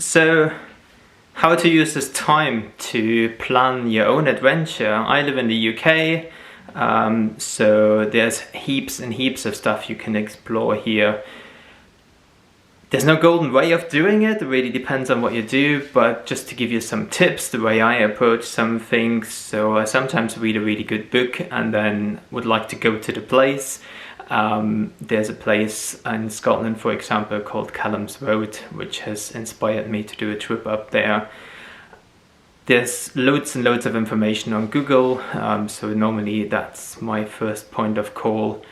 So, how to use this time to plan your own adventure. I live in the UK, so there's heaps and heaps of stuff you can explore here. There's no golden way of doing it, it really depends on what you do, but just to give you some tips, the way I approach some things. So I sometimes read a really good book and then would like to go to the place. There's a place in Scotland, for example, called Callum's Road, which has inspired me to do a trip up there. There's loads and loads of information on Google, so normally that's my first point of call.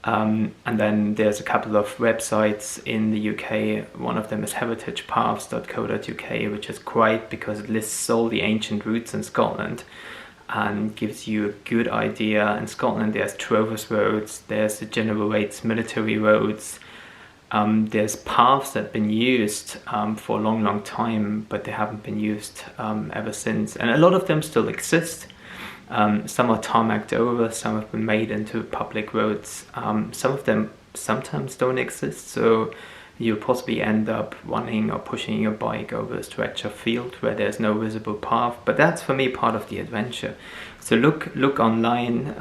And then there's a couple of websites in the UK. One of them is heritagepaths.co.uk, which is great because it lists all the ancient routes in Scotland and gives you a good idea. In Scotland there's Trovers roads, there's the general rates military roads, there's paths that have been used for a long time, but they haven't been used ever since, and a lot of them still exist. Some are tarmacked over, some have been made into public roads, some of them sometimes don't exist, so you'll possibly end up running or pushing your bike over a stretch of field where there's no visible path, but that's for me part of the adventure. So look online.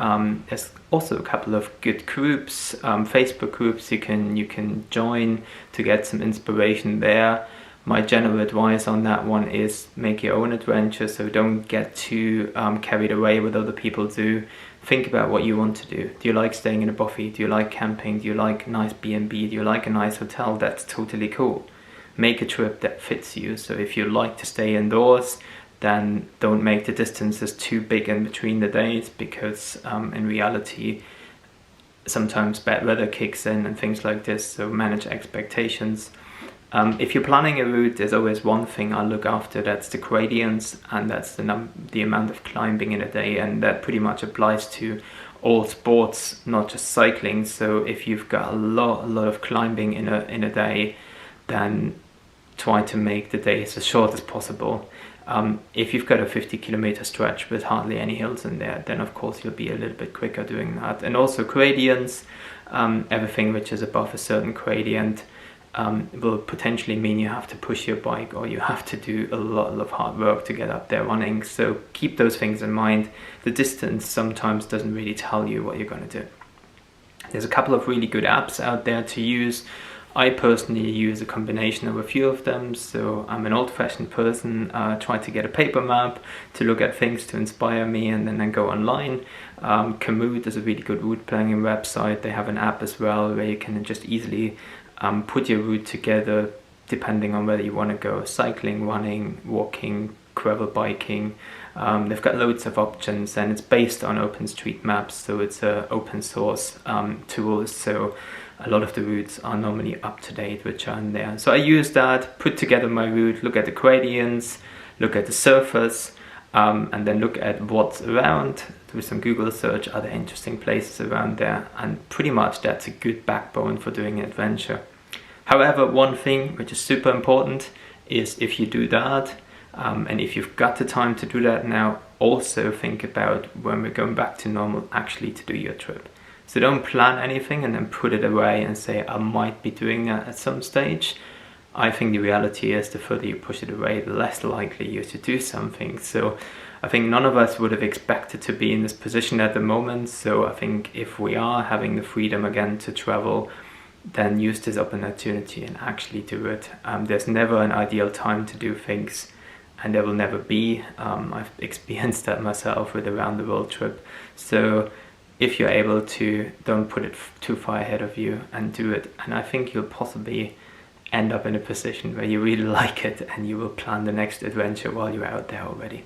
There's also a couple of good groups, Facebook groups you can join to get some inspiration there. My general advice on that one is make your own adventure, so don't get too carried away with other people do. Think about what you want to do. Do you like staying in a bovvy? Do you like camping? Do you like a nice B&B? Do you like a nice hotel? That's totally cool. Make a trip that fits you. So if you like to stay indoors, then don't make the distances too big in between the days, because in reality sometimes bad weather kicks in and things like this, so manage expectations. If you're planning a route, there's always one thing I look after, that's the gradients, and that's the amount of climbing in a day, and that pretty much applies to all sports, not just cycling. So if you've got a lot of climbing in a day, then try to make the days as short as possible. If you've got a 50-kilometer stretch with hardly any hills in there, then of course you'll be a little bit quicker doing that. And also gradients, everything which is above a certain gradient will potentially mean you have to push your bike, or you have to do a lot of hard work to get up there running. So keep those things in mind. The distance sometimes doesn't really tell you what you're going to do. There's a couple of really good apps out there to use. I personally use a combination of a few of them. So I'm an old-fashioned person, try to get a paper map to look at things to inspire me, and then I go online. Komoot is a really good route planning website. They have an app as well where you can just easily put your route together depending on whether you want to go cycling, running, walking, gravel biking. They've got loads of options, and it's based on OpenStreetMaps, so it's a open source tool, so a lot of the routes are normally up to date, which are in there. So I use that, put together my route, look at the gradients, look at the surface, and then look at what's around. Do some Google search, are there interesting places around there, and pretty much that's a good backbone for doing an adventure. However, one thing which is super important is, if you do that, and if you've got the time to do that now, also think about when we're going back to normal actually to do your trip. So don't plan anything and then put it away and say, I might be doing that at some stage. I think the reality is, the further you push it away, the less likely you're to do something. So I think none of us would have expected to be in this position at the moment. So I think if we are having the freedom again to travel, then use this opportunity and actually do it. There's never an ideal time to do things, and there will never be. I've experienced that myself with a round the world trip. So if you're able to, don't put it too far ahead of you and do it. And I think you'll possibly end up in a position where you really like it, and you will plan the next adventure while you're out there already.